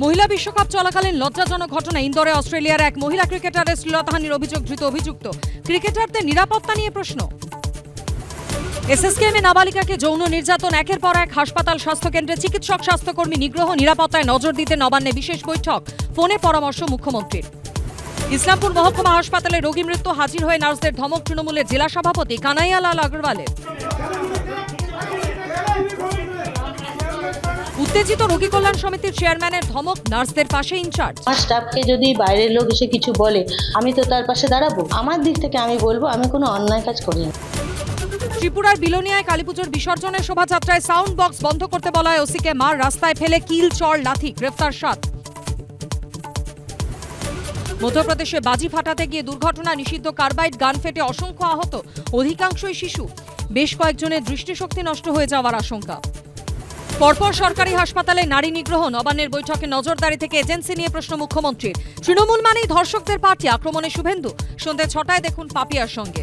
মহিলা বিশ্বকাপ চলাকালীন লজ্জাজনক ঘটনা ইন্দোরে অস্ট্রেলিয়ার এক মহিলা ক্রিকেটারের শ্লীলতাহানির অভিযোগ ধৃত অভিযুক্ত ক্রিকেটারদের নিরাপত্তা নিয়ে প্রশ্ন। এসএসকেএমে নাবালিকাকে যৌন নির্যাতন একের পর এক হাসপাতাল স্বাস্থ্যকেন্দ্রে চিকিৎসক স্বাস্থ্যকর্মী নিগ্রহ নিরাপত্তায় নজর দিতে নবান্নে বিশেষ বৈঠক, ফোনে পরামর্শ মুখ্যমন্ত্রীর। ইসলামপুর মহকুমা হাসপাতালে রোগী মৃত্যু, হাজির হয়ে নার্সদের ধমক তৃণমূলের জেলা সভাপতি কানাইয়ালাল আগরওয়ালের। উত্তেজিত রোগী কল্যাণ সমিতির চেয়ারম্যানের ধমক, নার্সদের পাশে ইনচার্জ। আমার স্টাফকে যদি বাইরের লোক এসে কিছু বলে আমি তো তার পাশে দাঁড়াবো। আমার দিক থেকে আমি বলবো আমি কোনো অন্যায় কাজ করিনি। ত্রিপুরার বিলোনিয়ায় কালীপুজোর বিসর্জনের শোভাযাত্রায় সাউন্ড বক্স বন্ধ করতে বলায় ওসিকে মার, রাস্তায় ফেলে কিল, চড়, লাথি, গ্রেফতার 7। মধ্যপ্রদেশে বাজি ফাটাতে গিয়ে দুর্ঘটনা, নিষিদ্ধ কার্বাইড গান ফেটে অসংখ্য আহত, অধিকাংশই শিশু। বেশ কয়েকজনের দৃষ্টিশক্তি নষ্ট হয়ে যাওয়ার আশঙ্কা। পরপর সরকারি হাসপাতালে নারী নিগ্রহ, নবান্নের বৈঠকে নজরদারি থেকে এজেন্সি নিয়ে প্রশ্ন মুখ্যমন্ত্রীর। তৃণমূল মানেই ধর্ষকদের পার্টি, আক্রমণে শুভেন্দু। সন্ধ্যে 6টায় দেখুন পাপিয়ার সঙ্গে।